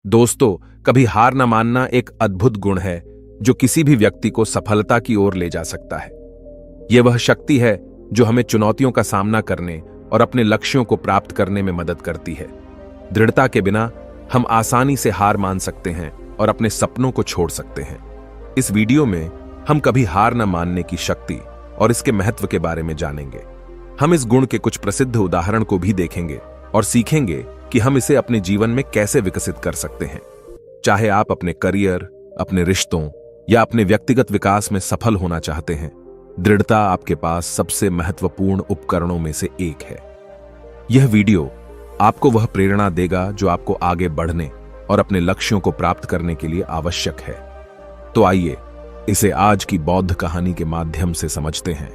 दोस्तों, कभी हार न मानना एक अद्भुत गुण है जो किसी भी व्यक्ति को सफलता की ओर ले जा सकता है। यह वह शक्ति है जो हमें चुनौतियों का सामना करने और अपने लक्ष्यों को प्राप्त करने में मदद करती है। दृढ़ता के बिना हम आसानी से हार मान सकते हैं और अपने सपनों को छोड़ सकते हैं। इस वीडियो में हम कभी हार न मानने की शक्ति और इसके महत्व के बारे में जानेंगे। हम इस गुण के कुछ प्रसिद्ध उदाहरण को भी देखेंगे और सीखेंगे कि हम इसे अपने जीवन में कैसे विकसित कर सकते हैं। चाहे आप अपने करियर, अपने रिश्तों या अपने व्यक्तिगत विकास में सफल होना चाहते हैं, दृढ़ता आपके पास सबसे महत्वपूर्ण उपकरणों में से एक है। यह वीडियो आपको वह प्रेरणा देगा जो आपको आगे बढ़ने और अपने लक्ष्यों को प्राप्त करने के लिए आवश्यक है। तो आइए इसे आज की बौद्ध कहानी के माध्यम से समझते हैं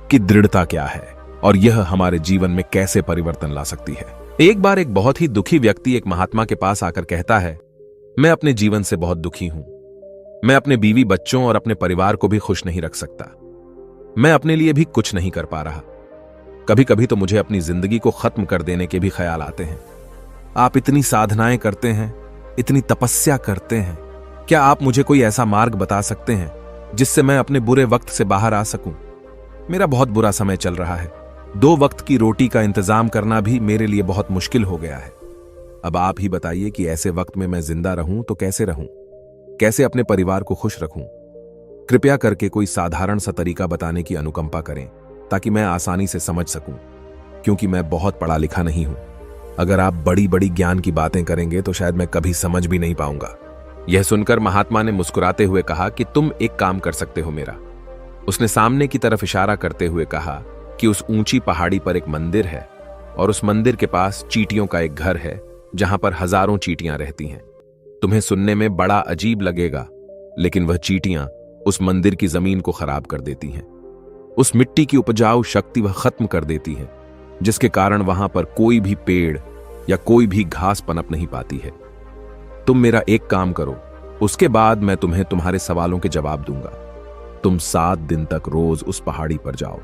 कि दृढ़ता क्या है और यह हमारे जीवन में कैसे परिवर्तन ला सकती है। एक बार एक बहुत ही दुखी व्यक्ति एक महात्मा के पास आकर कहता है, मैं अपने जीवन से बहुत दुखी हूं। मैं अपने बीवी बच्चों और अपने परिवार को भी खुश नहीं रख सकता। मैं अपने लिए भी कुछ नहीं कर पा रहा। कभी कभी तो मुझे अपनी जिंदगी को खत्म कर देने के भी ख्याल आते हैं। आप इतनी साधनाएं करते हैं, इतनी तपस्या करते हैं, क्या आप मुझे कोई ऐसा मार्ग बता सकते हैं जिससे मैं अपने बुरे वक्त से बाहर आ सकूं? मेरा बहुत बुरा समय चल रहा है। 2 वक्त की रोटी का इंतजाम करना भी मेरे लिए बहुत मुश्किल हो गया है। अब आप ही बताइए कि ऐसे वक्त में मैं जिंदा रहूं तो कैसे रहूं? कैसे अपने परिवार को खुश रखूं? कृपया करके कोई साधारण सा तरीका बताने की अनुकंपा करें ताकि मैं आसानी से समझ सकूं, क्योंकि मैं बहुत पढ़ा लिखा नहीं हूं। अगर आप बड़ी बड़ी ज्ञान की बातें करेंगे तो शायद मैं कभी समझ भी नहीं पाऊंगा। यह सुनकर महात्मा ने मुस्कुराते हुए कहा कि तुम एक काम कर सकते हो मेरा। उसने सामने की तरफ इशारा करते हुए कहा कि उस ऊंची पहाड़ी पर एक मंदिर है और उस मंदिर के पास चींटियों का एक घर है जहां पर हजारों चींटियां रहती हैं। तुम्हें सुनने में बड़ा अजीब लगेगा, लेकिन वह चींटियां उस मंदिर की जमीन को खराब कर देती हैं। उस मिट्टी की उपजाऊ शक्ति वह खत्म कर देती हैं, जिसके कारण वहां पर कोई भी पेड़ या कोई भी घास पनप नहीं पाती है। तुम मेरा एक काम करो, उसके बाद मैं तुम्हें तुम्हारे सवालों के जवाब दूंगा। तुम 7 दिन तक रोज उस पहाड़ी पर जाओ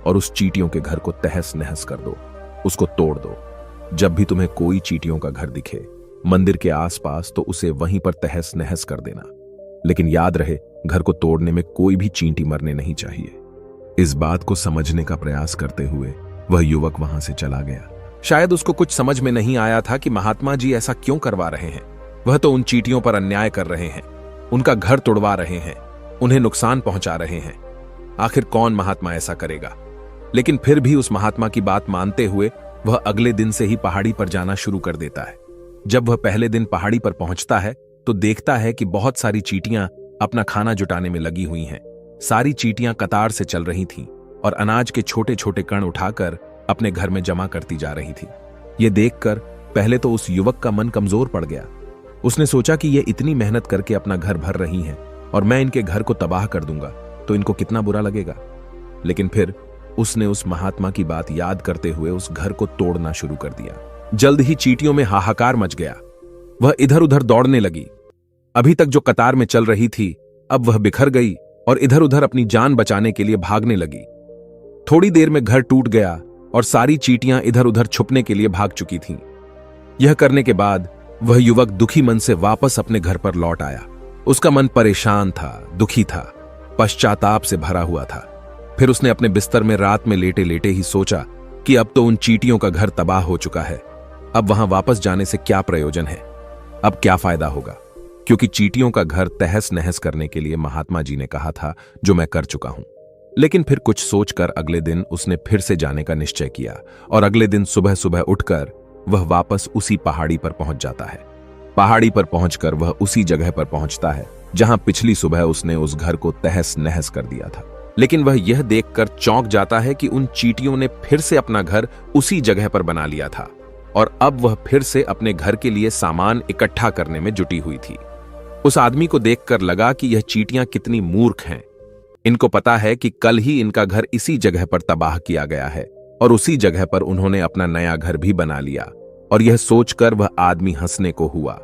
और उस चींटियों के घर को तहस नहस कर दो, उसको तोड़ दो। जब भी तुम्हें कोई चींटियों का घर दिखे मंदिर के आसपास, तो उसे वहीं पर तहस नहस कर देना। लेकिन याद रहे, घर को तोड़ने में कोई भी चींटी मरने नहीं चाहिए। इस बात को समझने का प्रयास करते हुए वह युवक वहां से चला गया। शायद उसको कुछ समझ में नहीं आया था कि महात्मा जी ऐसा क्यों करवा रहे हैं। वह तो उन चींटियों पर अन्याय कर रहे हैं, उनका घर तोड़वा रहे हैं, उन्हें नुकसान पहुंचा रहे हैं। आखिर कौन महात्मा ऐसा करेगा? लेकिन फिर भी उस महात्मा की बात मानते हुए वह अगले दिन से ही पहाड़ी पर जाना शुरू कर देता है। जब वह पहले दिन पहाड़ी पर पहुंचता है तो देखता है कि बहुत सारी चींटियां अपना खाना जुटाने में लगी हुई हैं। सारी चींटियां कतार से चल रही थीं और अनाज के छोटे छोटे कण उठाकर अपने घर में जमा करती जा रही थी। यह देखकर पहले तो उस युवक का मन कमजोर पड़ गया। उसने सोचा कि ये इतनी मेहनत करके अपना घर भर रही हैं और मैं इनके घर को तबाह कर दूंगा तो इनको कितना बुरा लगेगा। लेकिन फिर उसने उस महात्मा की बात याद करते हुए उस घर को तोड़ना शुरू कर दिया। जल्द ही चींटियों में हाहाकार मच गया। वह इधर उधर दौड़ने लगी। अभी तक जो कतार में चल रही थी, अब वह बिखर गई और इधर उधर अपनी जान बचाने के लिए भागने लगी। थोड़ी देर में घर टूट गया और सारी चींटियां इधर उधर छुपने के लिए भाग चुकी थीं। यह करने के बाद वह युवक दुखी मन से वापस अपने घर पर लौट आया। उसका मन परेशान था, दुखी था, पश्चाताप से भरा हुआ था। फिर उसने अपने बिस्तर में रात में लेटे लेटे ही सोचा कि अब तो उन चींटियों का घर तबाह हो चुका है। अब वहां वापस जाने से क्या प्रयोजन है? अब क्या फायदा होगा? क्योंकि चींटियों का घर तहस नहस करने के लिए महात्मा जी ने कहा था, जो मैं कर चुका हूं। लेकिन फिर कुछ सोचकर अगले दिन उसने फिर से जाने का निश्चय किया और अगले दिन सुबह सुबह उठकर वह वापस उसी पहाड़ी पर पहुंच जाता है। पहाड़ी पर पहुंचकर वह उसी जगह पर पहुंचता है जहां पिछली सुबह उसने उस घर को तहस नहस कर दिया था। लेकिन वह यह देखकर चौंक जाता है कि उन चींटियों ने फिर से अपना घर उसी जगह पर बना लिया था और अब वह फिर से अपने घर के लिए सामान इकट्ठा करने में जुटी हुई थी। उस आदमी को देखकर लगा कि यह चींटियां कितनी मूर्ख हैं। इनको पता है कि कल ही इनका घर इसी जगह पर तबाह किया गया है और उसी जगह पर उन्होंने अपना नया घर भी बना लिया। और यह सोचकर वह आदमी हंसने को हुआ।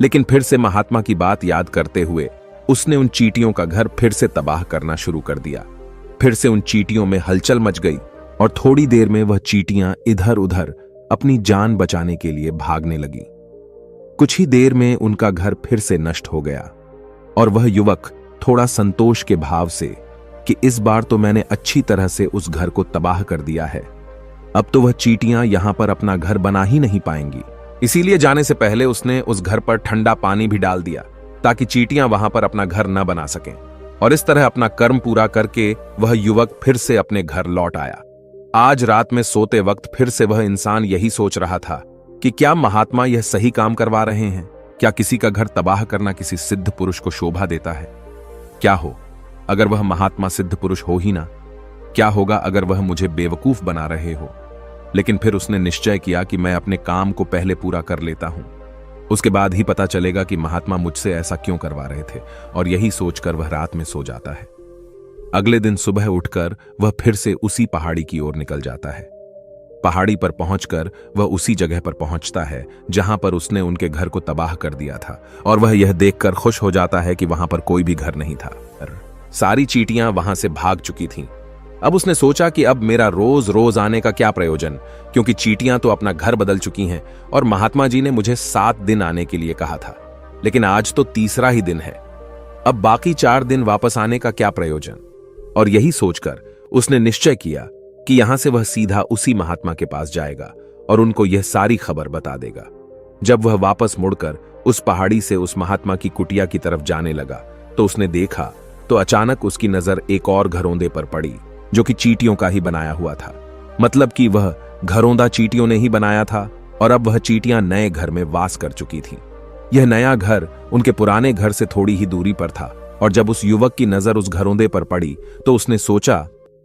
लेकिन फिर से महात्मा की बात याद करते हुए उसने उन चींटियों का घर फिर से तबाह करना शुरू कर दिया। फिर से उन चींटियों में हलचल मच गई और थोड़ी देर में वह चींटियां इधर उधर अपनी जान बचाने के लिए भागने लगी। कुछ ही देर में उनका घर फिर से नष्ट हो गया और वह युवक थोड़ा संतोष के भाव से कि इस बार तो मैंने अच्छी तरह से उस घर को तबाह कर दिया है, अब तो वह चींटियां यहां पर अपना घर बना ही नहीं पाएंगी। इसीलिए जाने से पहले उसने उस घर पर ठंडा पानी भी डाल दिया ताकि चींटियां वहां पर अपना घर न बना सकें। और इस तरह अपना कर्म पूरा करके वह युवक फिर से अपने घर लौट आया। आज रात में सोते वक्त फिर से वह इंसान यही सोच रहा था कि क्या महात्मा यह सही काम करवा रहे हैं? क्या किसी का घर तबाह करना किसी सिद्ध पुरुष को शोभा देता है? क्या हो अगर वह महात्मा सिद्ध पुरुष हो ही ना? क्या होगा अगर वह मुझे बेवकूफ बना रहे हो? लेकिन फिर उसने निश्चय किया कि मैं अपने काम को पहले पूरा कर लेता हूं, उसके बाद ही पता चलेगा कि महात्मा मुझसे ऐसा क्यों करवा रहे थे। और यही सोचकर वह रात में सो जाता है। अगले दिन सुबह उठकर वह फिर से उसी पहाड़ी की ओर निकल जाता है। पहाड़ी पर पहुंचकर वह उसी जगह पर पहुंचता है जहां पर उसने उनके घर को तबाह कर दिया था, और वह यह देखकर खुश हो जाता है कि वहां पर कोई भी घर नहीं था। सारी चींटियां वहां से भाग चुकी थीं। अब उसने सोचा कि अब मेरा रोज रोज आने का क्या प्रयोजन, क्योंकि चींटियां तो अपना घर बदल चुकी हैं और महात्मा जी ने मुझे 7 दिन आने के लिए कहा था, लेकिन आज तो तीसरा ही दिन है। अब बाकी 4 दिन वापस आने का क्या प्रयोजन? और यही सोचकर उसने निश्चय किया कि यहां से वह सीधा उसी महात्मा के पास जाएगा और उनको यह सारी खबर बता देगा। जब वह वापस मुड़कर उस पहाड़ी से उस महात्मा की कुटिया की तरफ जाने लगा तो उसने देखा तो अचानक उसकी नजर एक और घरौंदे पर पड़ी जो कि चींटियों का ही बनाया हुआ था। मतलब कि वह घरौंदा चींटियों ने ही बनाया था और अब वह चींटियां नए घर में वास कर चुकी थीं। यह नया घर उनके पुराने घर से थोड़ी ही दूरी पर था और जब उस युवक की नजर उस घरौंदे पर पड़ी तो उसने सोचा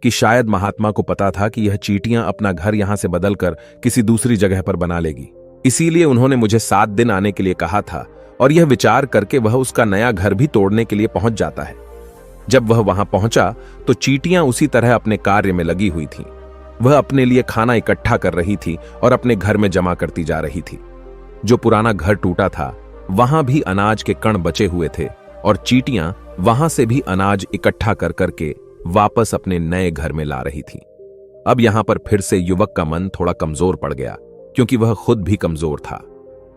कि शायद महात्मा को पता था कि यह चींटियां अपना घर यहां से बदलकर किसी दूसरी जगह पर बना लेगी, इसीलिए उन्होंने मुझे 7 दिन आने के लिए कहा था। और यह विचार करके वह उसका नया घर भी तोड़ने के लिए पहुंच जाता है। जब वह वहां पहुंचा तो चींटियां उसी तरह अपने कार्य में लगी हुई थीं। वह अपने लिए खाना इकट्ठा कर रही थी और अपने घर में जमा करती जा रही थी। जो पुराना घर टूटा था वहां भी अनाज के कण बचे हुए थे और चींटियां वहां से भी अनाज इकट्ठा कर करके वापस अपने नए घर में ला रही थी। अब यहां पर फिर से युवक का मन थोड़ा कमजोर पड़ गया, क्योंकि वह खुद भी कमजोर था,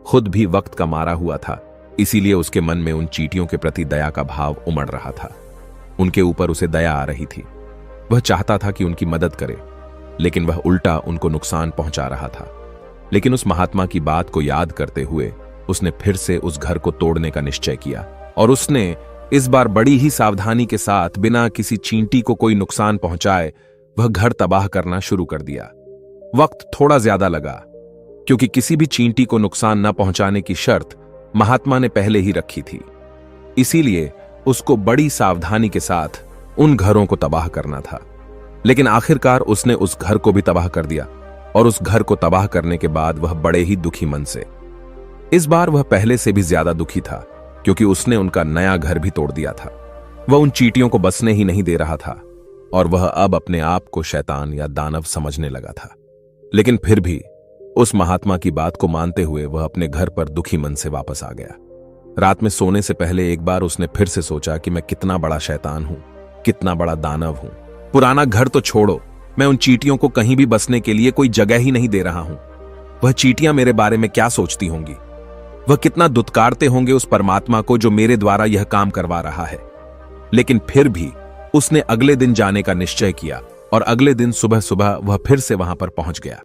खुद भी वक्त का मारा हुआ था। इसीलिए उसके मन में उन चींटियों के प्रति दया का भाव उमड़ रहा था। उनके ऊपर उसे दया आ रही थी। वह चाहता था कि उनकी मदद करे, लेकिन वह उल्टा उनको नुकसान पहुंचा रहा था। लेकिन उस महात्मा की बात को याद करते हुए उसने फिर से उस घर को तोड़ने का निश्चय किया और उसने इस बार बड़ी ही सावधानी के साथ बिना किसी चींटी को कोई नुकसान पहुंचाए वह घर तबाह करना शुरू कर दिया। वक्त थोड़ा ज्यादा लगा, क्योंकि किसी भी चींटी को नुकसान न पहुंचाने की शर्त महात्मा ने पहले ही रखी थी। इसीलिए उसको बड़ी सावधानी के साथ उन घरों को तबाह करना था। लेकिन आखिरकार उसने उस घर को भी तबाह कर दिया और उस घर को तबाह करने के बाद वह बड़े ही दुखी मन से, इस बार वह पहले से भी ज्यादा दुखी था, क्योंकि उसने उनका नया घर भी तोड़ दिया था। वह उन चींटियों को बसने ही नहीं दे रहा था और वह अब अपने आप को शैतान या दानव समझने लगा था। लेकिन फिर भी उस महात्मा की बात को मानते हुए वह अपने घर पर दुखी मन से वापस आ गया। रात में सोने से पहले एक बार उसने फिर से सोचा कि मैं कितना बड़ा शैतान हूं, कितना बड़ा दानव हूं। पुराना घर तो छोड़ो, मैं उन चींटियों को कहीं भी बसने के लिए कोई जगह ही नहीं दे रहा हूं। वह चींटियां मेरे बारे में क्या सोचती होंगी? वह कितना दुत्कारते होंगे उस परमात्मा को जो मेरे द्वारा यह काम करवा रहा है। लेकिन फिर भी उसने अगले दिन जाने का निश्चय किया और अगले दिन सुबह सुबह वह फिर से वहां पर पहुंच गया।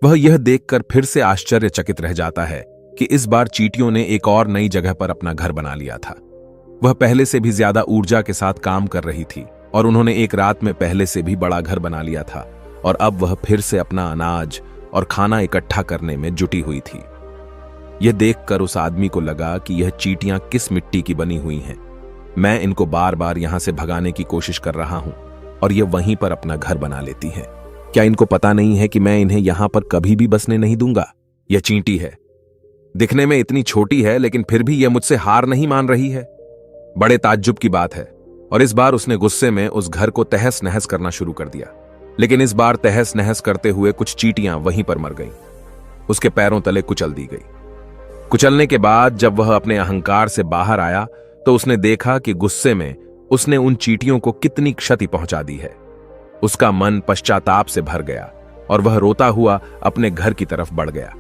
वह यह देखकर फिर से आश्चर्यचकित रह जाता है कि इस बार चींटियों ने एक और नई जगह पर अपना घर बना लिया था। वह पहले से भी ज्यादा ऊर्जा के साथ काम कर रही थी और उन्होंने एक रात में पहले से भी बड़ा घर बना लिया था और अब वह फिर से अपना अनाज और खाना इकट्ठा करने में जुटी हुई थी। यह देखकर उस आदमी को लगा कि यह चींटियां किस मिट्टी की बनी हुई हैं। मैं इनको बार बार यहां से भगाने की कोशिश कर रहा हूं और ये वहीं पर अपना घर बना लेती हैं। क्या इनको पता नहीं है कि मैं इन्हें यहां पर कभी भी बसने नहीं दूंगा? यह चींटी है, दिखने में इतनी छोटी है, लेकिन फिर भी यह मुझसे हार नहीं मान रही है। बड़े ताज्जुब की बात है। और इस बार उसने गुस्से में उस घर को तहस नहस करना शुरू कर दिया। लेकिन इस बार तहस नहस करते हुए कुछ चींटियां वहीं पर मर गईं। उसके पैरों तले कुचल दी गई। कुचलने के बाद जब वह अपने अहंकार से बाहर आया तो उसने देखा कि गुस्से में उसने उन चींटियों को कितनी क्षति पहुंचा दी है। उसका मन पश्चाताप से भर गया और वह रोता हुआ अपने घर की तरफ बढ़ गया।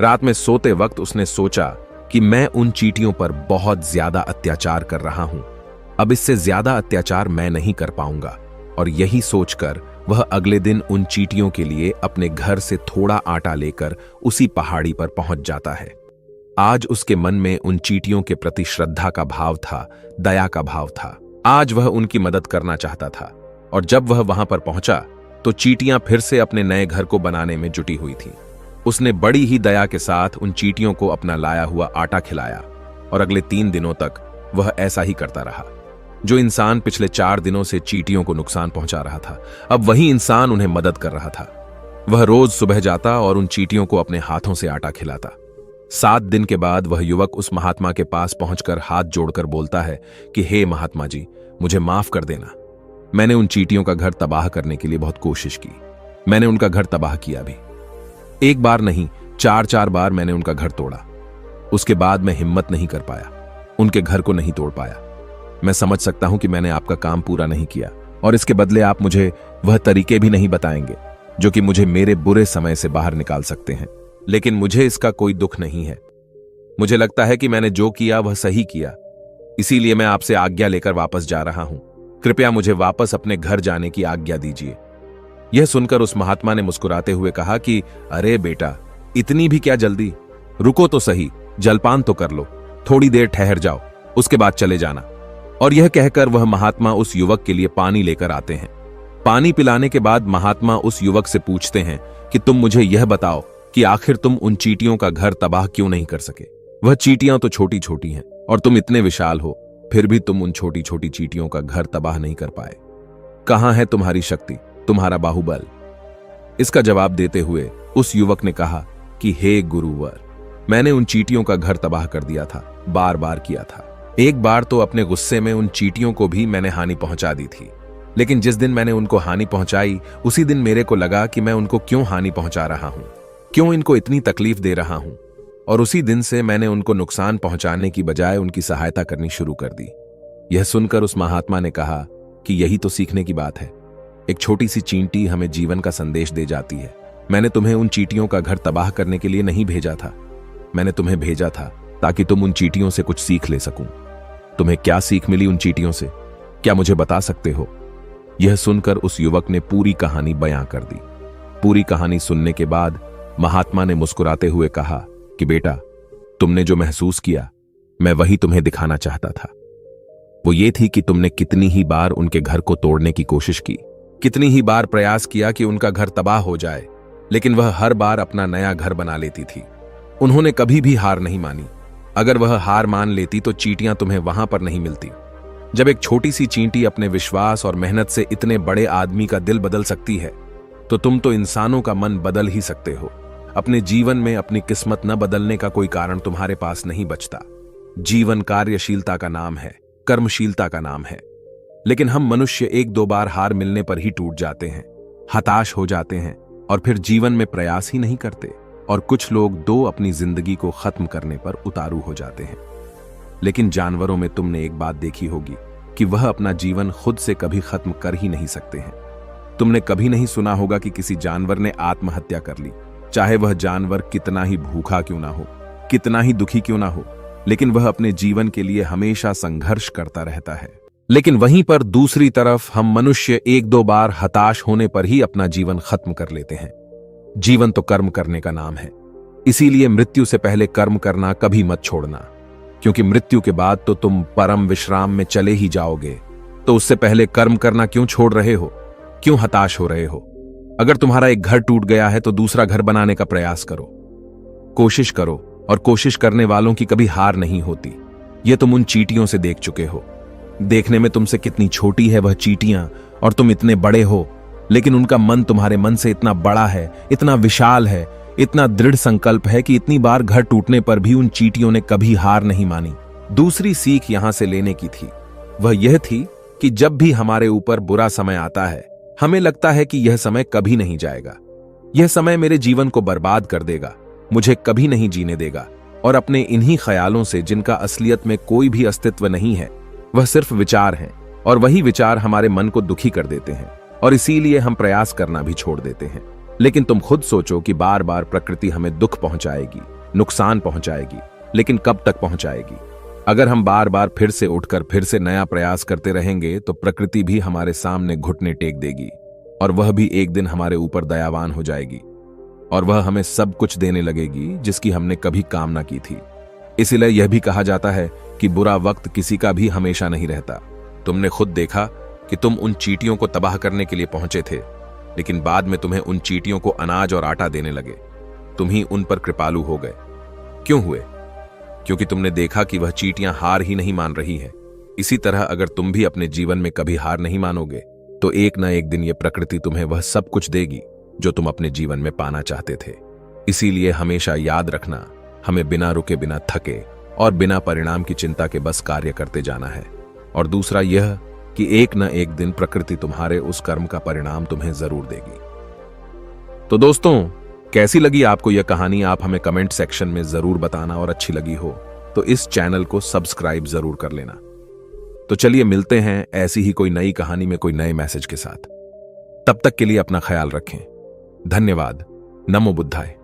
रात में सोते वक्त उसने सोचा कि मैं उन चींटियों पर बहुत ज्यादा अत्याचार कर रहा हूं। अब इससे ज्यादा अत्याचार मैं नहीं कर पाऊंगा। और यही सोचकर वह अगले दिन उन चींटियों के लिए अपने घर से थोड़ा आटा लेकर उसी पहाड़ी पर पहुंच जाता है। आज उसके मन में उन चींटियों के प्रति श्रद्धा का भाव था, दया का भाव था। आज वह उनकी मदद करना चाहता था। और जब वह वहां पर पहुंचा तो चींटियां फिर से अपने नए घर को बनाने में जुटी हुई थीं। उसने बड़ी ही दया के साथ उन चींटियों को अपना लाया हुआ आटा खिलाया और अगले 3 दिनों तक वह ऐसा ही करता रहा। जो इंसान पिछले 4 दिनों से चींटियों को नुकसान पहुंचा रहा था, अब वही इंसान उन्हें मदद कर रहा था। वह रोज सुबह जाता और उन चींटियों को अपने हाथों से आटा खिलाता। 7 दिन के बाद वह युवक उस महात्मा के पास पहुंचकर हाथ जोड़कर बोलता है कि हे महात्मा जी, मुझे माफ कर देना। मैंने उन चींटियों का घर तबाह करने के लिए बहुत कोशिश की। मैंने उनका घर तबाह किया भी। एक बार नहीं, 4 बार मैंने उनका घर तोड़ा। उसके बाद मैं हिम्मत नहीं कर पाया, उनके घर को नहीं तोड़ पाया। मैं समझ सकता हूं कि मैंने आपका काम पूरा नहीं किया और इसके बदले आप मुझे वह तरीके भी नहीं बताएंगे जो कि मुझे मेरे बुरे समय से बाहर निकाल सकते हैं। लेकिन मुझे इसका कोई दुख नहीं है। मुझे लगता है कि मैंने जो किया वह सही किया, इसीलिए मैं आपसे आज्ञा लेकर वापस जा रहा हूं। कृपया मुझे वापस अपने घर जाने की आज्ञा दीजिए। यह सुनकर उस महात्मा ने मुस्कुराते हुए कहा कि अरे बेटा, इतनी भी क्या जल्दी, रुको तो सही, जलपान तो कर लो, थोड़ी देर ठहर जाओ, उसके बाद चले जाना। और यह कहकर वह महात्मा उस युवक के लिए पानी लेकर आते हैं। पानी पिलाने के बाद महात्मा उस युवक से पूछते हैं कि तुम मुझे यह बताओ कि आखिर तुम उन चींटियों का घर तबाह क्यों नहीं कर सके। वह चींटियां तो छोटी छोटी हैं और तुम इतने विशाल हो, फिर भी तुम उन छोटी छोटी चींटियों का घर तबाह नहीं कर पाए। कहां है तुम्हारी शक्ति, तुम्हारा बाहुबल? इसका जवाब देते हुए उस युवक ने कहा कि हे गुरुवर, मैंने उन चींटियों का घर तबाह कर दिया था, बार बार किया था। एक बार तो अपने गुस्से में उन चींटियों को भी मैंने हानि पहुंचा दी थी। लेकिन जिस दिन मैंने उनको हानि पहुंचाई, उसी दिन मेरे को लगा कि मैं उनको क्यों हानि पहुंचा रहा हूं, क्यों इनको इतनी तकलीफ दे रहा हूं। और उसी दिन से मैंने उनको नुकसान पहुंचाने की बजाय उनकी सहायता करनी शुरू कर दी। यह सुनकर उस महात्मा ने कहा कि यही तो सीखने की बात है। एक छोटी सी चींटी हमें जीवन का संदेश दे जाती है। मैंने तुम्हें उन चींटियों का घर तबाह करने के लिए नहीं भेजा था, मैंने तुम्हें भेजा था ताकि तुम उन चींटियों से कुछ सीख ले सकूं। तुम्हें क्या सीख मिली उन चींटियों से, क्या मुझे बता सकते हो? यह सुनकर उस युवक ने पूरी कहानी बयां कर दी। पूरी कहानी सुनने के बाद महात्मा ने मुस्कुराते हुए कहा कि बेटा, तुमने जो महसूस किया मैं वही तुम्हें दिखाना चाहता था। वो ये थी कि तुमने कितनी ही बार उनके घर को तोड़ने की कोशिश की, कितनी ही बार प्रयास किया कि उनका घर तबाह हो जाए, लेकिन वह हर बार अपना नया घर बना लेती थी। उन्होंने कभी भी हार नहीं मानी। अगर वह हार मान लेती तो चींटियां तुम्हें वहां पर नहीं मिलती। जब एक छोटी सी चींटी अपने विश्वास और मेहनत से इतने बड़े आदमी का दिल बदल सकती है, तो तुम तो इंसानों का मन बदल ही सकते हो। अपने जीवन में अपनी किस्मत न बदलने का कोई कारण तुम्हारे पास नहीं बचता। जीवन कार्यशीलता का नाम है, कर्मशीलता का नाम है। लेकिन हम मनुष्य 1-2 बार हार मिलने पर ही टूट जाते हैं, हताश हो जाते हैं और फिर जीवन में प्रयास ही नहीं करते। और कुछ लोग अपनी जिंदगी को खत्म करने पर उतारू हो जाते हैं। लेकिन जानवरों में तुमने एक बात देखी होगी कि वह अपना जीवन खुद से कभी खत्म कर ही नहीं सकते हैं। तुमने कभी नहीं सुना होगा कि किसी जानवर ने आत्महत्या कर ली, चाहे वह जानवर कितना ही भूखा क्यों ना हो, कितना ही दुखी क्यों ना हो, लेकिन वह अपने जीवन के लिए हमेशा संघर्ष करता रहता है। लेकिन वहीं पर दूसरी तरफ हम मनुष्य 1-2 बार हताश होने पर ही अपना जीवन खत्म कर लेते हैं। जीवन तो कर्म करने का नाम है, इसीलिए मृत्यु से पहले कर्म करना कभी मत छोड़ना, क्योंकि मृत्यु के बाद तो तुम परम विश्राम में चले ही जाओगे। तो उससे पहले कर्म करना क्यों छोड़ रहे हो, क्यों हताश हो रहे हो? अगर तुम्हारा एक घर टूट गया है तो दूसरा घर बनाने का प्रयास करो, कोशिश करो, और कोशिश करने वालों की कभी हार नहीं होती। यह तुम उन चींटियों से देख चुके हो। देखने में तुमसे कितनी छोटी है वह चींटियां और तुम इतने बड़े हो, लेकिन उनका मन तुम्हारे मन से इतना बड़ा है, इतना विशाल है, इतना दृढ़ संकल्प है कि इतनी बार घर टूटने पर भी उन चींटियों ने कभी हार नहीं मानी। दूसरी सीख यहां से लेने की थी, वह यह थी कि जब भी हमारे ऊपर बुरा समय आता है, हमें लगता है कि यह समय कभी नहीं जाएगा, यह समय मेरे जीवन को बर्बाद कर देगा, मुझे कभी नहीं जीने देगा। और अपने इन्हीं ख्यालों से, जिनका असलियत में कोई भी अस्तित्व नहीं है, वह सिर्फ विचार हैं, और वही विचार हमारे मन को दुखी कर देते हैं और इसीलिए हम प्रयास करना भी छोड़ देते हैं। लेकिन तुम खुद सोचो कि बार बार प्रकृति हमें दुख पहुंचाएगी, नुकसान पहुंचाएगी, लेकिन कब तक पहुंचाएगी? अगर हम बार बार फिर से उठकर फिर से नया प्रयास करते रहेंगे तो प्रकृति भी हमारे सामने घुटने टेक देगी, और वह भी एक दिन हमारे ऊपर दयावान हो जाएगी, और वह हमें सब कुछ देने लगेगी जिसकी हमने कभी कामना की थी। इसीलिए यह भी कहा जाता है कि बुरा वक्त किसी का भी हमेशा नहीं रहता। तुमने खुद देखा कि तुम उन चींटियों को तबाह करने के लिए पहुंचे थे, लेकिन बाद में तुम्हें उन चींटियों को अनाज और आटा देने लगे। तुम ही उन पर कृपालु हो गए। क्यों हुए? क्योंकि तुमने देखा कि वह चींटियां हार ही नहीं मान रही हैं। इसी तरह अगर तुम भी अपने जीवन में कभी हार नहीं मानोगे तो एक न एक दिन यह प्रकृति तुम्हें वह सब कुछ देगी जो तुम अपने जीवन में पाना चाहते थे। इसीलिए हमेशा याद रखना, हमें बिना रुके, बिना थके और बिना परिणाम की चिंता के बस कार्य करते जाना है। और दूसरा यह कि एक न एक दिन प्रकृति तुम्हारे उस कर्म का परिणाम तुम्हें जरूर देगी। तो दोस्तों, कैसी लगी आपको यह कहानी? आप हमें कमेंट सेक्शन में जरूर बताना, और अच्छी लगी हो तो इस चैनल को सब्सक्राइब जरूर कर लेना। तो चलिए मिलते हैं ऐसी ही कोई नई कहानी में कोई नए मैसेज के साथ। तब तक के लिए अपना ख्याल रखें। धन्यवाद। नमो बुद्धाय।